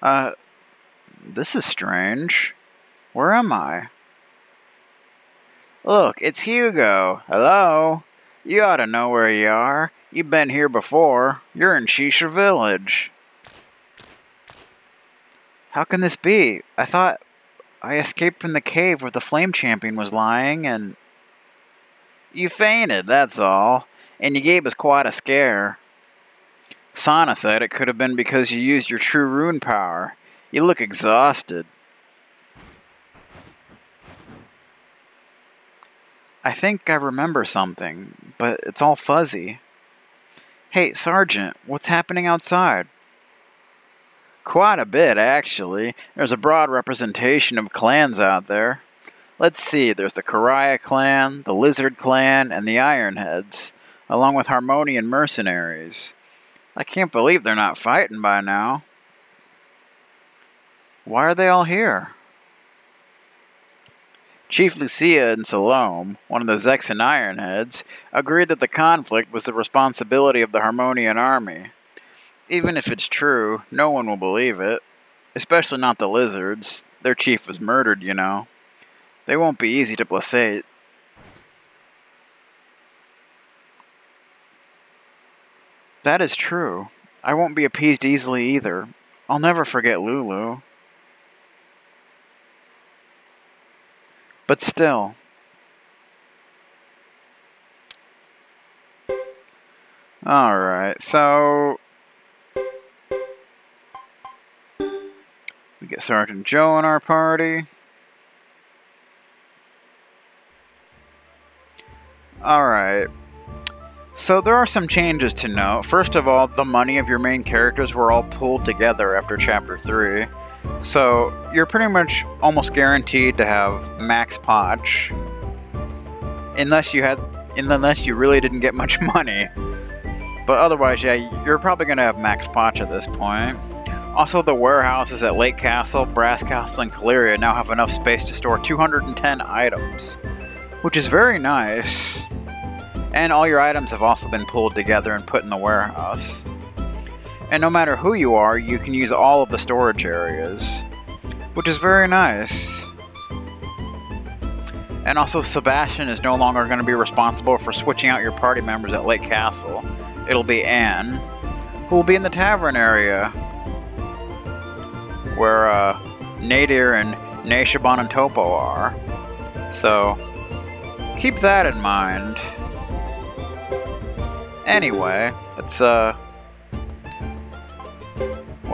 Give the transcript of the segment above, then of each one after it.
Uh, this is strange. Where am I? Look, it's Hugo. Hello? You ought to know where you are. You've been here before. You're in Shisha Village. How can this be? I thought I escaped from the cave where the Flame Champion was lying and... You fainted, that's all. And you gave us quite a scare. Sana said it could have been because you used your true rune power. You look exhausted. I think I remember something, but it's all fuzzy. Hey, Sergeant, what's happening outside? Quite a bit, actually. There's a broad representation of clans out there. Let's see, there's the Karaya clan, the Lizard clan, and the Ironheads, along with Harmonian mercenaries. I can't believe they're not fighting by now. Why are they all here? Chief Lucia and Salome, one of the Zexan Ironheads, agreed that the conflict was the responsibility of the Harmonian army. Even if it's true, no one will believe it. Especially not the Lizards. Their chief was murdered, you know. They won't be easy to placate. That is true. I won't be appeased easily either. I'll never forget Lulu. But still. Alright, so... we get Sergeant Joe in our party. Alright. So there are some changes to note. First of all, the money of your main characters were all pulled together after Chapter 3. So you're pretty much almost guaranteed to have max potch. Unless you really didn't get much money. But otherwise, yeah, you're probably going to have max potch at this point. Also, the warehouses at Lake Castle, Brass Castle, and Caleria now have enough space to store 210 items, which is very nice. And all your items have also been pulled together and put in the warehouse. And no matter who you are, you can use all of the storage areas, which is very nice. And also, Sebastian is no longer going to be responsible for switching out your party members at Lake Castle. It'll be Anne, who will be in the tavern area, where Nadir and Neshaban and Topo are. So, keep that in mind. Anyway, it's well,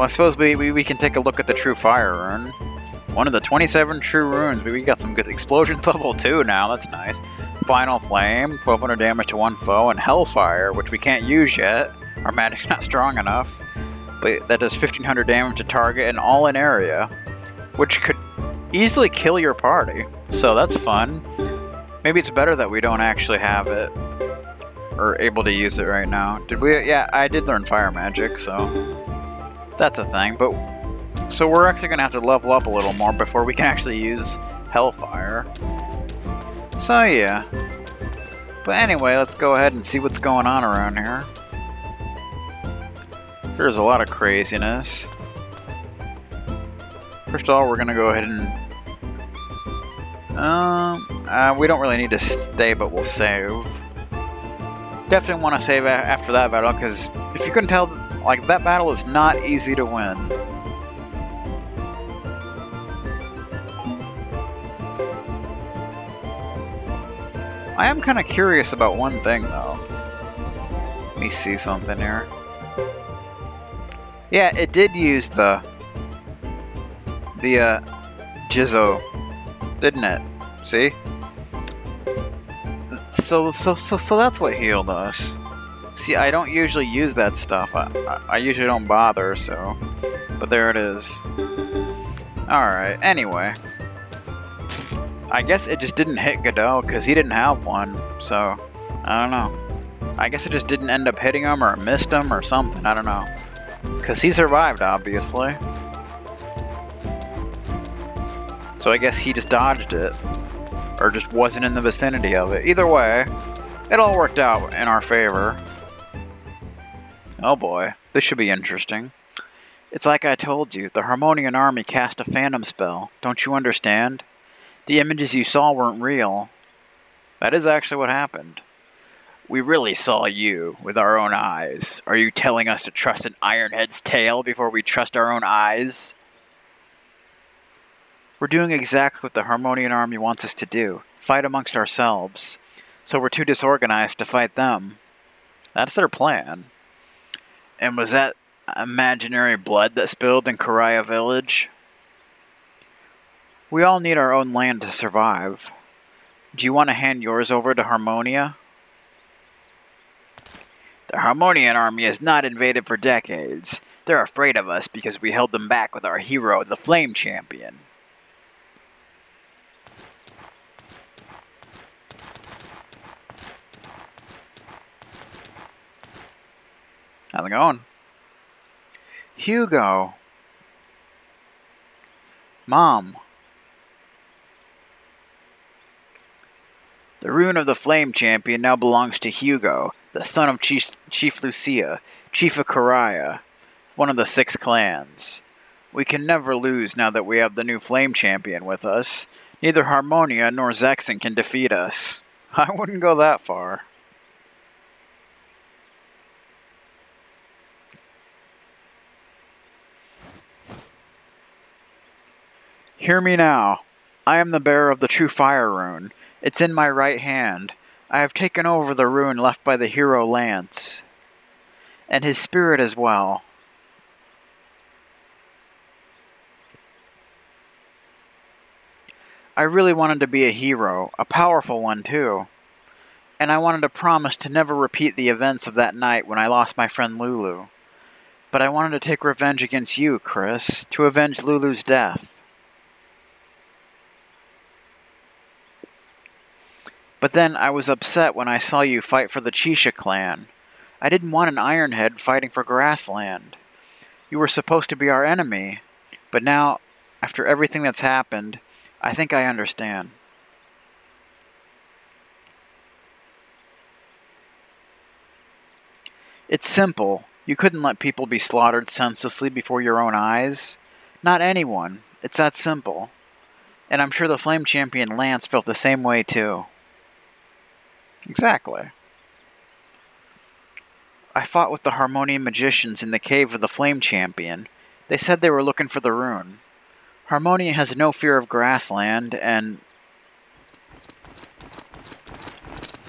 I suppose we can take a look at the True Fire Rune. One of the 27 True Runes. We got some good explosions level 2 now, that's nice. Final Flame, 1200 damage to one foe, and Hellfire, which we can't use yet. Our magic's not strong enough. But that does 1500 damage to target and all in area, which could easily kill your party. So that's fun. Maybe it's better that we don't actually have it, or able to use it right now. Did we? Yeah, I did learn fire magic, so that's a thing. But so we're actually gonna have to level up a little more before we can actually use Hellfire. So yeah. But anyway, let's go ahead and see what's going on around here. There's a lot of craziness. First of all, we're gonna go ahead and... we don't really need to stay, but we'll save. Definitely want to save after that battle, because if you couldn't tell, like, that battle is not easy to win. I am kind of curious about one thing, though. Let me see something here. Yeah, it did use the Jizzo, didn't it? See? So that's what healed us. See, I don't usually use that stuff. I usually don't bother, so... But there it is. Alright, anyway. I guess it just didn't hit Godot, because he didn't have one, so... I don't know. I guess it just didn't end up hitting him, or missed him, or something, I don't know. Because he survived, obviously. So I guess he just dodged it. Or just wasn't in the vicinity of it. Either way, it all worked out in our favor. Oh boy, this should be interesting. It's like I told you, the Harmonian army cast a phantom spell. Don't you understand? The images you saw weren't real. That is actually what happened. We really saw you with our own eyes. Are you telling us to trust an Ironhead's tale before we trust our own eyes? We're doing exactly what the Harmonian army wants us to do. Fight amongst ourselves. So we're too disorganized to fight them. That's their plan. And was that imaginary blood that spilled in Karaya village? We all need our own land to survive. Do you want to hand yours over to Harmonia? The Harmonian army has not invaded for decades. They're afraid of us because we held them back with our hero, the Flame Champion. How's it going? Hugo. Mom. The rune of the Flame Champion now belongs to Hugo, the son of Chief Lucia, Chief of Karaya, one of the 6 clans. We can never lose now that we have the new Flame Champion with us. Neither Harmonia nor Zexen can defeat us. I wouldn't go that far. Hear me now. I am the bearer of the true fire rune. It's in my right hand. I have taken over the rune left by the hero Lance. And his spirit as well. I really wanted to be a hero, a powerful one too. And I wanted to promise to never repeat the events of that night when I lost my friend Lulu. But I wanted to take revenge against you, Chris, to avenge Lulu's death. But then I was upset when I saw you fight for the Chisha clan. I didn't want an Ironhead fighting for Grassland. You were supposed to be our enemy. But now, after everything that's happened, I think I understand. It's simple. You couldn't let people be slaughtered senselessly before your own eyes. Not anyone. It's that simple. And I'm sure the Flame Champion Lance felt the same way too. Exactly. I fought with the Harmonian magicians in the cave of the Flame Champion. They said they were looking for the rune. Harmonia has no fear of Grassland, and...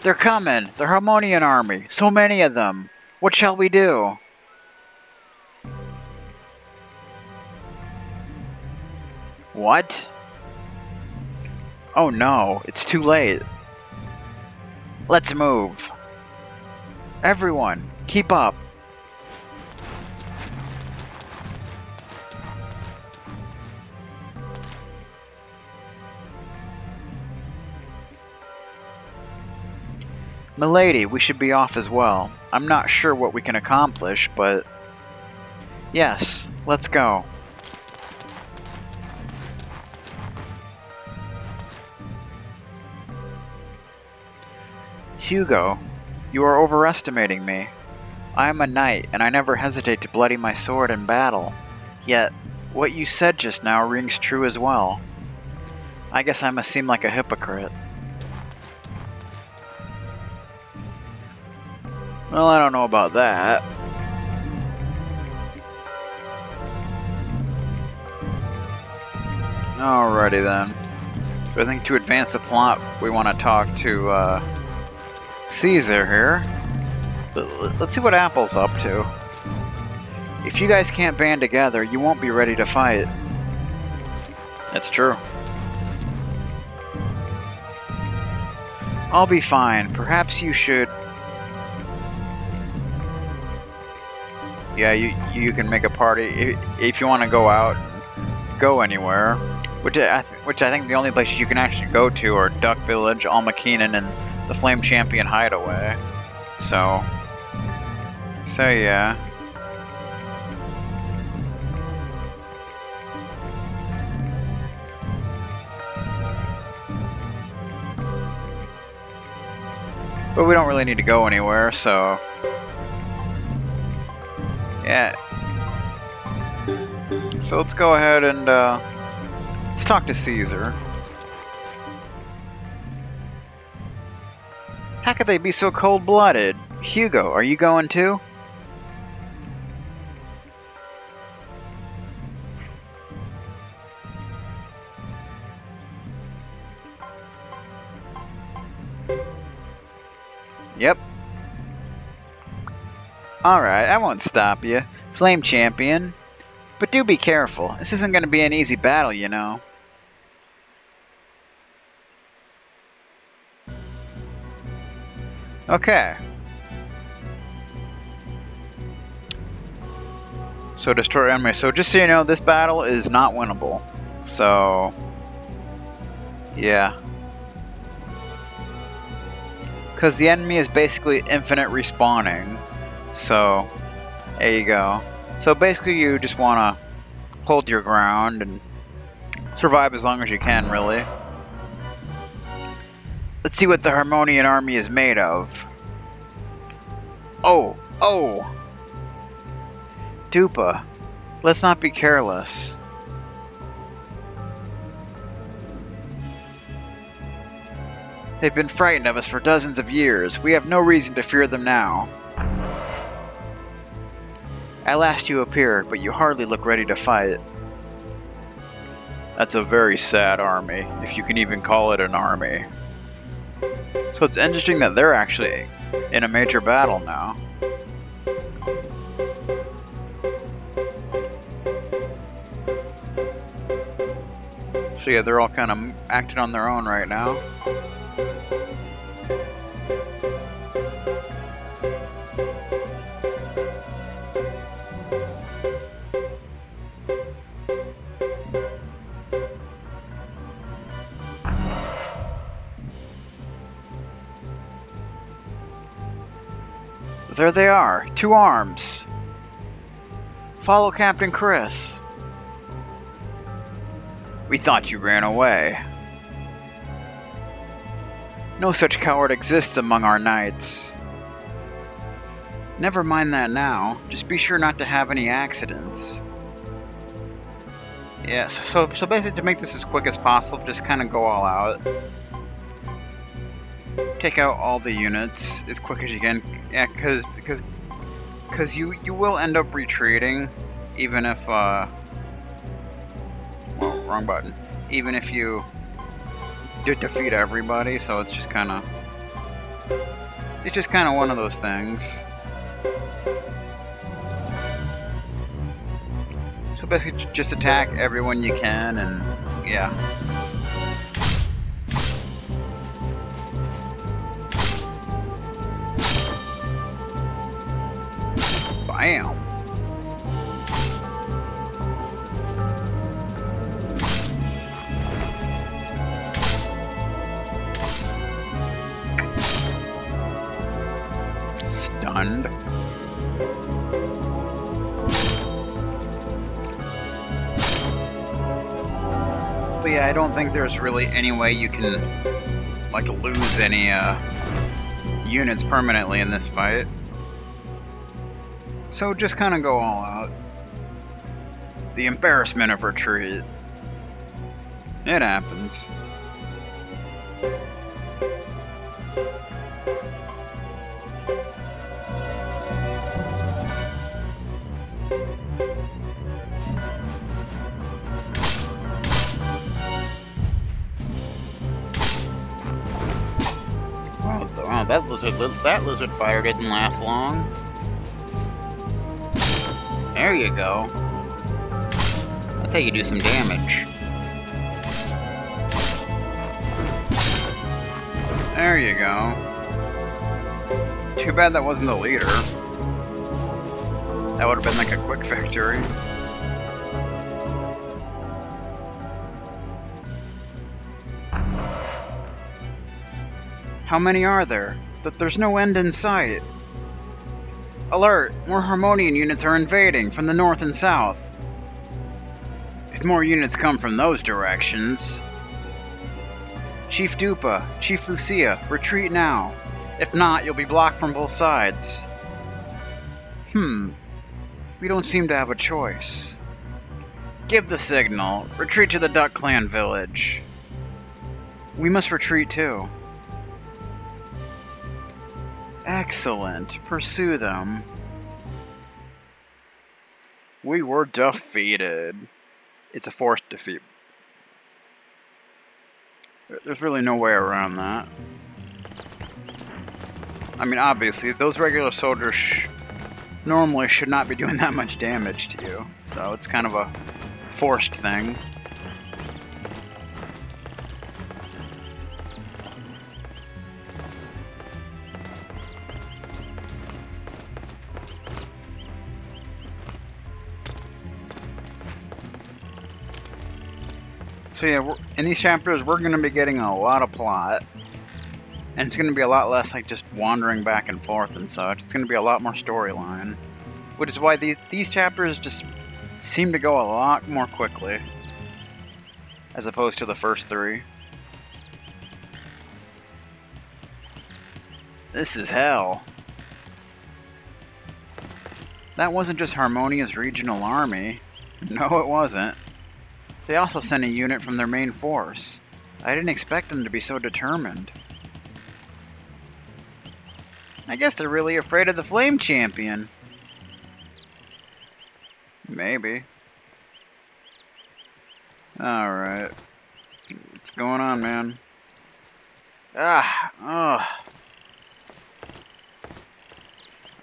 They're coming! The Harmonian army! So many of them! What shall we do? What? Oh no, it's too late. Let's move. Everyone, keep up. Milady, we should be off as well. I'm not sure what we can accomplish, but... Yes, let's go. Hugo, you are overestimating me. I am a knight, and I never hesitate to bloody my sword in battle. Yet, what you said just now rings true as well. I guess I must seem like a hypocrite. Well, I don't know about that. Alrighty then. So I think to advance the plot, we want to talk to, Caesar here. Let's see what Apple's up to. If you guys can't band together, you won't be ready to fight. That's true. I'll be fine. Perhaps you should... Yeah, you can make a party if you want to go out and go anywhere. Which I think the only places you can actually go to are Duck Village, Almakeenan, and the Flame Champion Hideaway. So yeah. But we don't really need to go anywhere, so... Yeah. so let's go ahead and let's talk to Caesar. How could they be so cold-blooded? Hugo, are you going too? Yep. Alright, I won't stop you, Flame Champion. But do be careful. This isn't going to be an easy battle, you know. Okay. So destroy enemy. So just so you know, this battle is not winnable. So, yeah. Because the enemy is basically infinite respawning. So, there you go. So basically you just want to hold your ground and survive as long as you can, really. Let's see what the Harmonian army is made of. Oh! Dupa, let's not be careless. They've been frightened of us for dozens of years. We have no reason to fear them now. At last you appear, but you hardly look ready to fight. That's a very sad army, if you can even call it an army. So it's interesting that they're actually in a major battle now. So yeah, they're all kind of acting on their own right now. There they are, 2 arms. Follow Captain Chris. We thought you ran away. No such coward exists among our knights. Never mind that now. Just be sure not to have any accidents. Yeah, so basically to make this as quick as possible, just kind of go all out. Take out all the units as quick as you can. Yeah, because you will end up retreating, even if well, wrong button. Even if you did defeat everybody, so it's just kind of one of those things. So basically, just attack everyone you can, and yeah. Bam! Stunned. But yeah, I don't think there's really any way you can like lose any units permanently in this fight. So just kind of go all out. The embarrassment of retreat. It happens. Wow, that lizard fighter didn't last long. There you go. That's how you do some damage. There you go. Too bad that wasn't the leader. That would have been like a quick victory. How many are there? There's no end in sight. Alert! More Harmonian units are invading from the north and south. If more units come from those directions... Chief Dupa, Chief Lucia, retreat now. If not, you'll be blocked from both sides. We don't seem to have a choice. Give the signal. Retreat to the Duck Clan village. We must retreat too. Excellent. Pursue them. We were defeated. It's a forced defeat. There's really no way around that. I mean, obviously, those regular soldiers normally should not be doing that much damage to you. So it's kind of a forced thing. So yeah, in these chapters, we're going to be getting a lot of plot. And it's going to be a lot less like just wandering back and forth and such. It's going to be a lot more storyline. Which is why these chapters just seem to go a lot more quickly. As opposed to the first three. This is hell. That wasn't just Harmonia's regional army. No, it wasn't. They also sent a unit from their main force. I didn't expect them to be so determined. I guess they're really afraid of the Flame Champion. Maybe. Alright. What's going on, man? Ugh.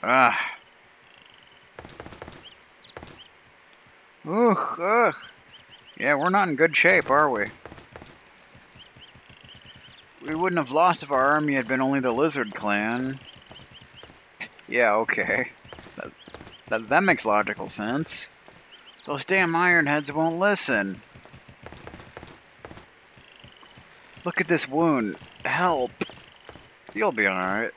Ugh. Yeah, we're not in good shape, are we? We wouldn't have lost if our army had been only the Lizard Clan. Yeah, okay. That makes logical sense. Those damn Ironheads won't listen. Look at this wound. Help. You'll be alright.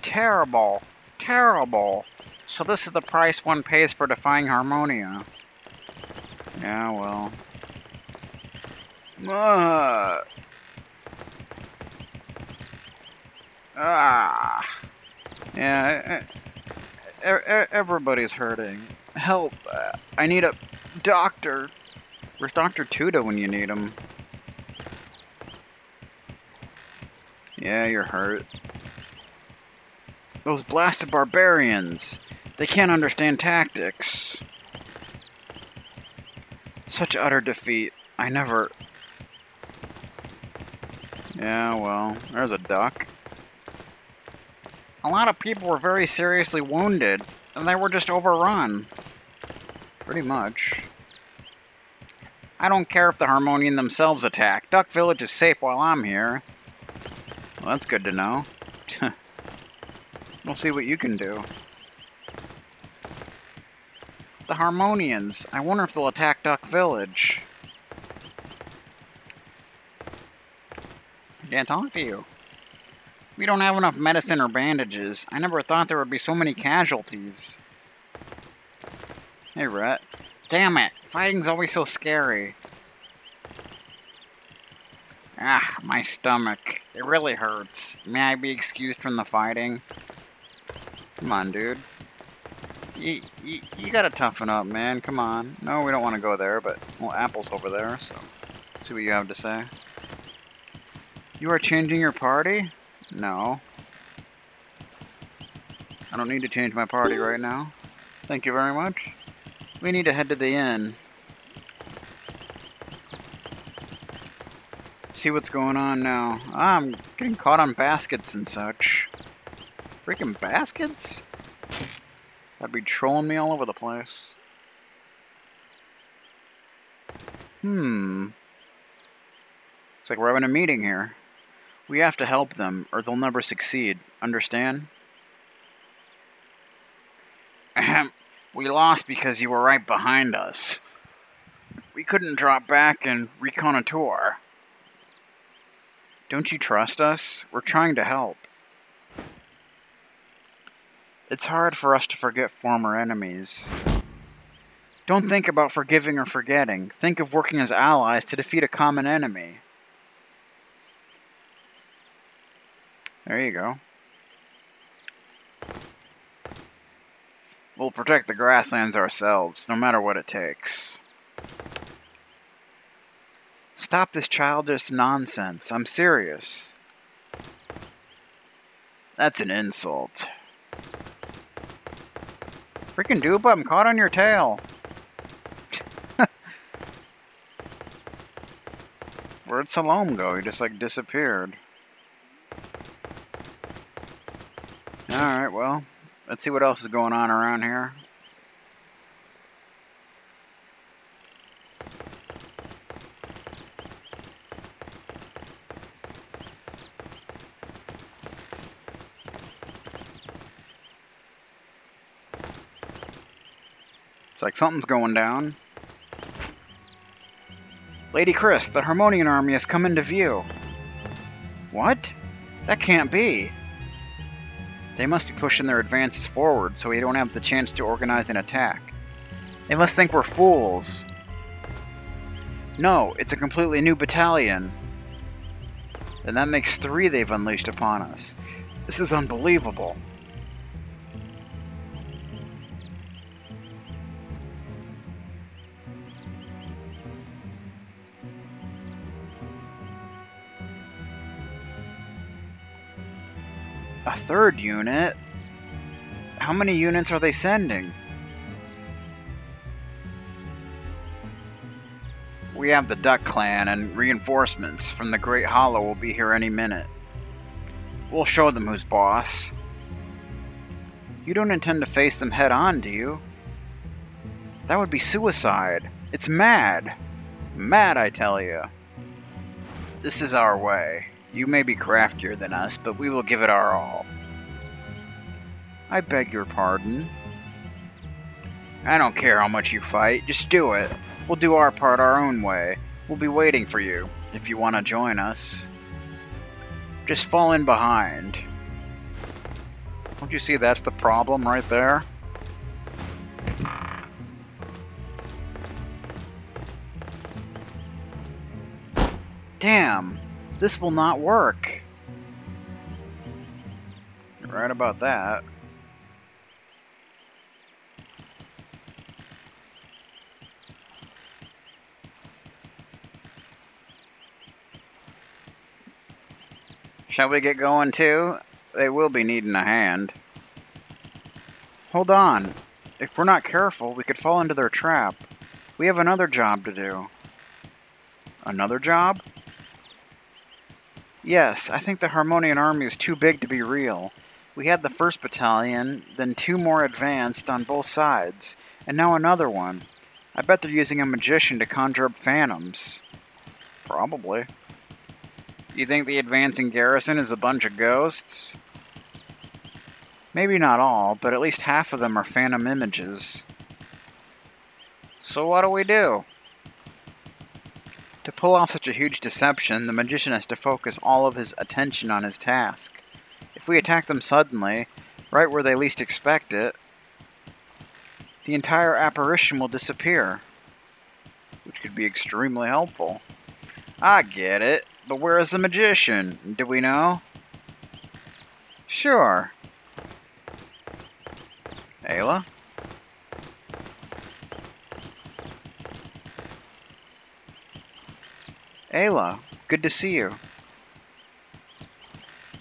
Terrible. Terrible. So this is the price one pays for defying Harmonia. Yeah, well. Yeah, everybody's hurting. Help. I need a doctor. Where's Dr. Tuda when you need him? Yeah, you're hurt. Those blasted barbarians. They can't understand tactics. Such utter defeat. I never... Yeah, well, there's a duck. A lot of people were very seriously wounded, and they were just overrun. Pretty much. I don't care if the Harmonian themselves attack. Duck Village is safe while I'm here. Well, that's good to know. We'll see what you can do. The Harmonians. I wonder if they'll attack Duck Village. I can't talk to you. We don't have enough medicine or bandages. I never thought there would be so many casualties. Hey, Rhett. Damn it! Fighting's always so scary. Ah, my stomach. It really hurts. May I be excused from the fighting? Come on, dude. You gotta toughen up, man. Come on. No, we don't want to go there, but... Well, Apple's over there, so... See what you have to say. You are changing your party? No. I don't need to change my party right now. Thank you very much. We need to head to the inn. See what's going on now. I'm getting caught on baskets and such. Freaking baskets? That'd be trolling me all over the place. Looks like we're having a meeting here. We have to help them, or they'll never succeed. Understand? Ahem. We lost because you were right behind us. We couldn't drop back and reconnoiter. Don't you trust us? We're trying to help. It's hard for us to forget former enemies. Don't think about forgiving or forgetting. Think of working as allies to defeat a common enemy. There you go. We'll protect the grasslands ourselves, no matter what it takes. Stop this childish nonsense. I'm serious. That's an insult. Freaking Duba, I'm caught on your tail. Where'd Salome go? He just like disappeared. Alright, well, let's see what else is going on around here. It's like something's going down. Lady Chris, the Harmonian army has come into view. What? That can't be. They must be pushing their advances forward so we don't have the chance to organize an attack. They must think we're fools. No, it's a completely new battalion. And that makes 3 they've unleashed upon us. This is unbelievable. A 3rd unit? How many units are they sending? We have the Duck Clan, and reinforcements from the Great Hollow will be here any minute. We'll show them who's boss. You don't intend to face them head on, do you? That would be suicide. It's mad. Mad, I tell you. This is our way. You may be craftier than us, but we will give it our all. I beg your pardon. I don't care how much you fight, just do it. We'll do our part our own way. We'll be waiting for you, if you want to join us. Just fall in behind. Don't you see that's the problem right there? Damn! This will not work. You're right about that. Shall we get going too? They will be needing a hand. Hold on. If we're not careful, we could fall into their trap. We have another job to do. Another job? Yes, I think the Harmonian army is too big to be real. We had the 1st battalion, then 2 more advanced on both sides, and now another one. I bet they're using a magician to conjure up phantoms. Probably. You think the advancing garrison is a bunch of ghosts? Maybe not all, but at least half of them are phantom images. So what do we do? To pull off such a huge deception, the magician has to focus all of his attention on his task. If we attack them suddenly, right where they least expect it, the entire apparition will disappear, which could be extremely helpful. I get it, but where is the magician? Do we know? Sure. Ayla? Ayla, good to see you.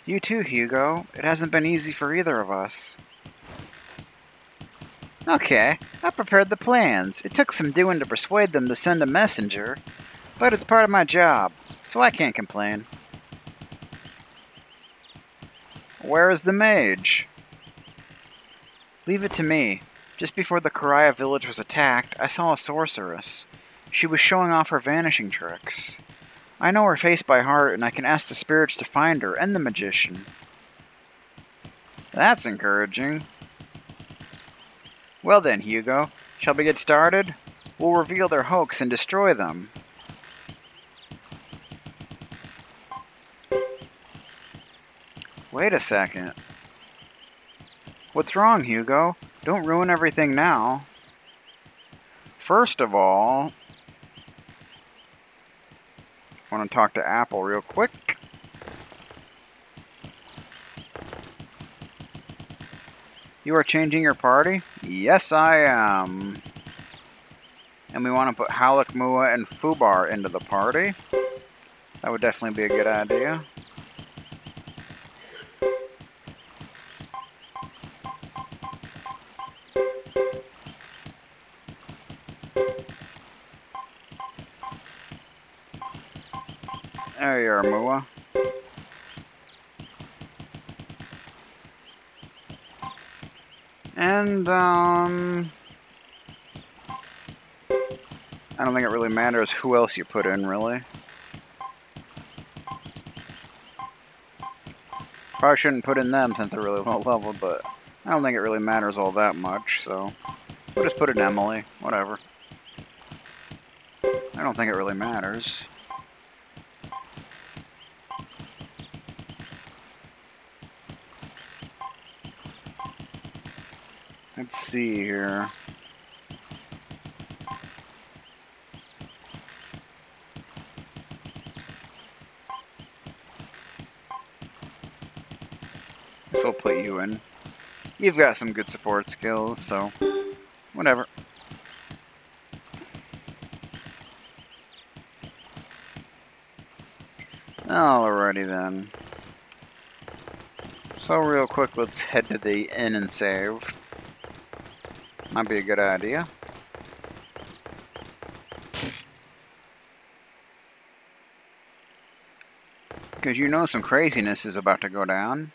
You too, Hugo. It hasn't been easy for either of us. Okay, I prepared the plans. It took some doing to persuade them to send a messenger, but it's part of my job, so I can't complain. Where is the mage? Leave it to me. Just before the Karaya village was attacked, I saw a sorceress. She was showing off her vanishing tricks. I know her face by heart, and I can ask the spirits to find her, and the magician. That's encouraging. Well then, Hugo, shall we get started? We'll reveal their hoax and destroy them. Wait a second. What's wrong, Hugo? Don't ruin everything now. First of all, I want to talk to Apple real quick. You are changing your party? Yes, I am. And we want to put Halak, Mua, and Fubar into the party. That would definitely be a good idea. There you are, Mua. And, I don't think it really matters who else you put in, really. Probably shouldn't put in them since they're really low level, but I don't think it really matters all that much, so we'll just put in Emily. Whatever. I don't think it really matters. Let's see here. Guess we'll put you in. You've got some good support skills, so whatever. Alrighty then. So real quick, let's head to the inn and save. Might be a good idea. Because you know some craziness is about to go down.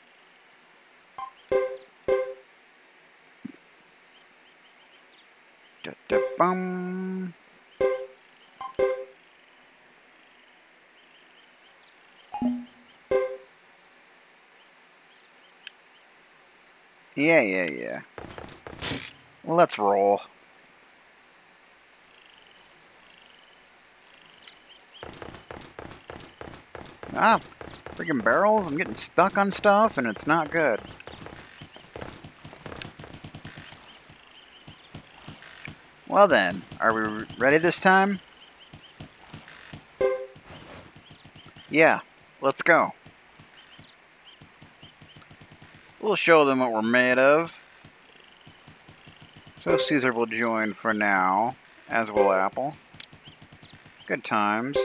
Da-da-bum. Yeah. Let's roll. Ah, freaking barrels. I'm getting stuck on stuff and it's not good. Well then, are we ready this time? Yeah, let's go. We'll show them what we're made of. So Caesar will join for now, as will Apple. Good times.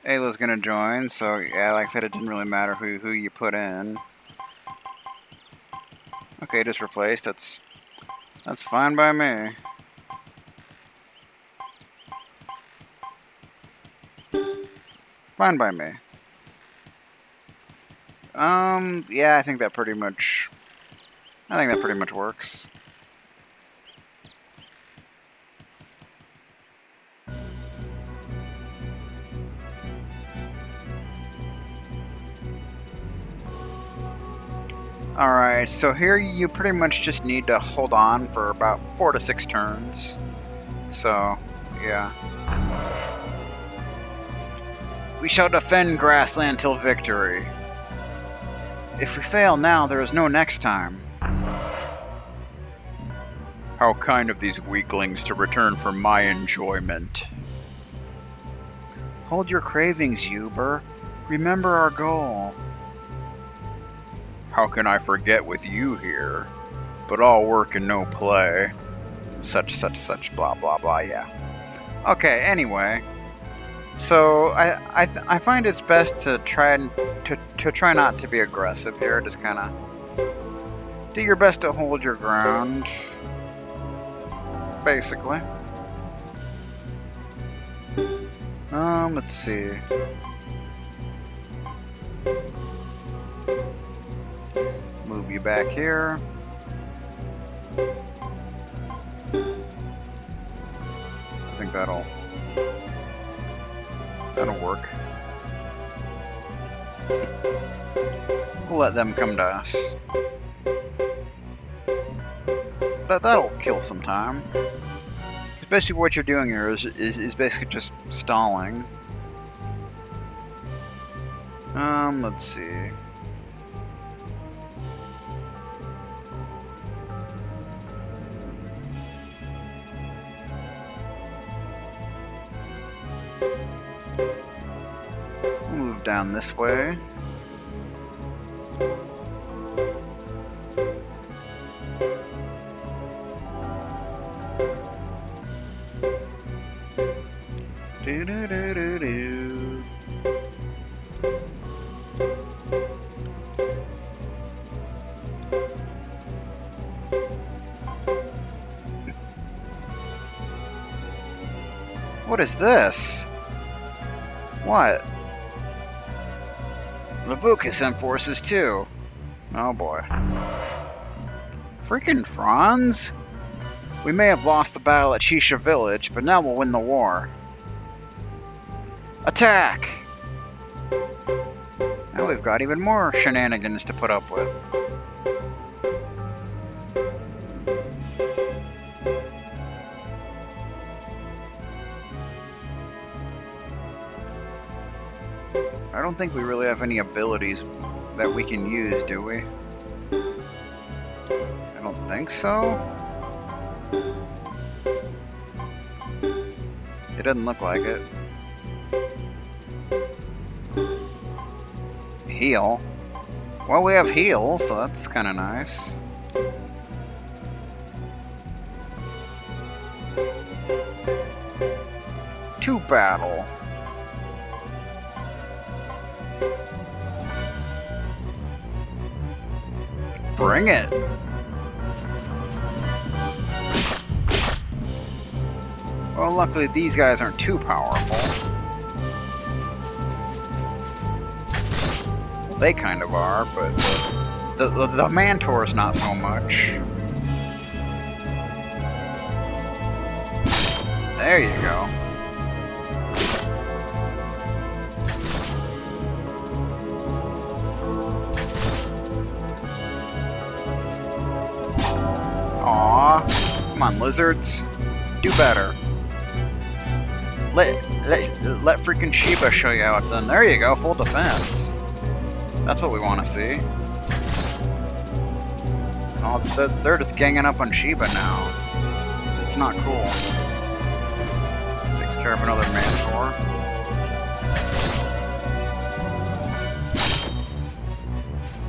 Ayla's gonna join, so yeah, like I said, it didn't really matter who you put in. Okay, just replaced. That's fine by me. Fine by me. Yeah, I think that pretty much works. Alright, so here you pretty much just need to hold on for about 4 to 6 turns. So, yeah. We shall defend Grassland till victory. If we fail now, there is no next time. How kind of these weaklings to return for my enjoyment. Hold your cravings, Uber. Remember our goal. How can I forget with you here? But all work and no play. Such, blah, blah, blah, yeah. Okay, anyway. So, I find it's best to try not to be aggressive here. Just kind of do your best to hold your ground. Basically. Let's see. Move you back here. I think that'll work. We'll let them come to us. That'll kill some time. Basically what you're doing here is basically just stalling. Let's see. We'll move down this way. What is this? What? Lavuka sent forces too. Oh boy. Freaking Franz? We may have lost the battle at Shisha Village, but now we'll win the war. Attack! Now we've got even more shenanigans to put up with. I don't think we really have any abilities that we can use, do we? I don't think so. It doesn't look like it. Heal. Well, we have heal, so that's kind of nice. To battle. Bring it. Well, luckily these guys aren't too powerful. Well, they kind of are, but the Mantor's not so much. There you go. Aw, come on, lizards. Do better. Let freaking Shiba show you how it's done. There you go, full defense. That's what we want to see. Oh, they're just ganging up on Shiba now. It's not cool. Takes care of another Mantor.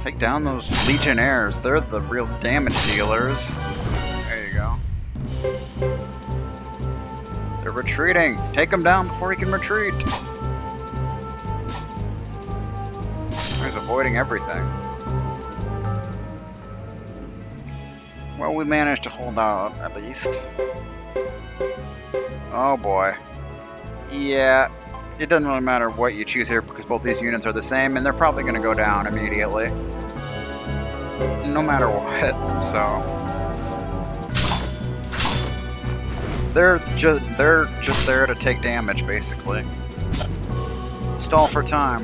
Take down those Legionnaires. They're the real damage dealers. There you go. They're retreating. Take him down before he can retreat. He's avoiding everything. Well, we managed to hold out, at least. Oh boy. Yeah, it doesn't really matter what you choose here because both these units are the same and they're probably going to go down immediately. No matter what, so... They're just there to take damage, basically. Stall for time.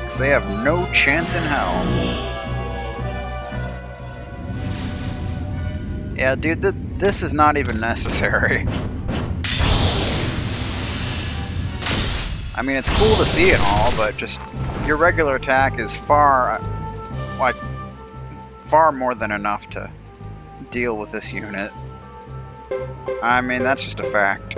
Because they have no chance in hell. Yeah, dude, this is not even necessary. I mean, it's cool to see it all, but just your regular attack is far more than enough to deal with this unit. I mean, that's just a fact.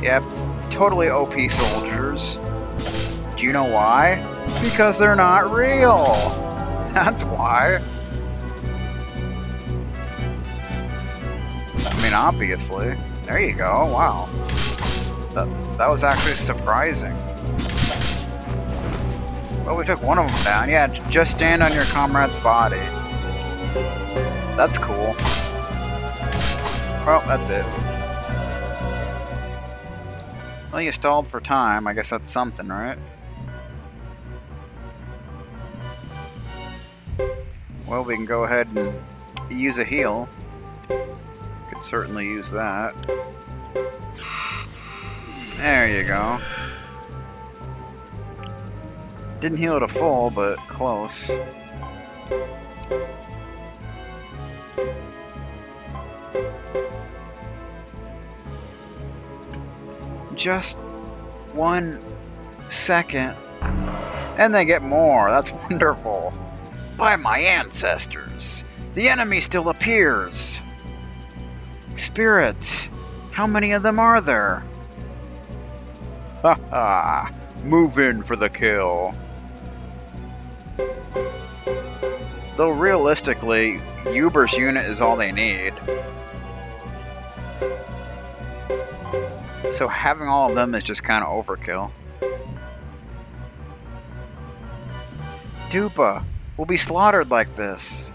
Yep, totally OP soldiers. Do you know why? Because they're not real! That's why. I mean, obviously. There you go, wow. That was actually surprising. Well, we took one of them down. Yeah, just stand on your comrade's body. That's cool. Well, that's it. Well, you stalled for time. I guess that's something, right? Well, we can go ahead and use a heal. Could certainly use that. There you go. Didn't heal to full, but close. Just 1 second. And they get more. That's wonderful. By my ancestors, the enemy still appears. Spirits, how many of them are there? Ha ha, move in for the kill. Though realistically, Uber's unit is all they need. So having all of them is just kind of overkill. Dupa, we'll be slaughtered like this.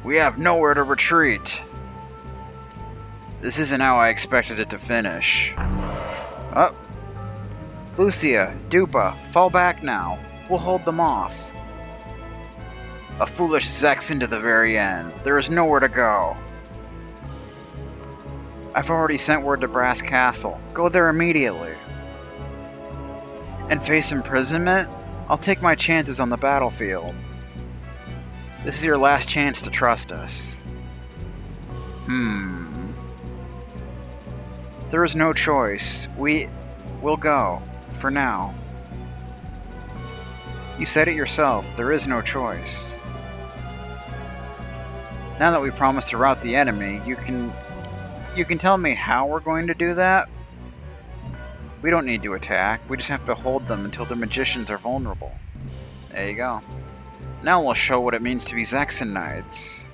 We have nowhere to retreat. This isn't how I expected it to finish. Oh. Lucia, Dupa, fall back now. We'll hold them off. A foolish Zexon to the very end. There is nowhere to go. I've already sent word to Brass Castle. Go there immediately. And face imprisonment? I'll take my chances on the battlefield. This is your last chance to trust us. There is no choice. We'll go. For now. You said it yourself. There is no choice. Now that we promised to rout the enemy, you can tell me how we're going to do that? We don't need to attack. We just have to hold them until the magicians are vulnerable. There you go. Now we'll show what it means to be Zexon Knights.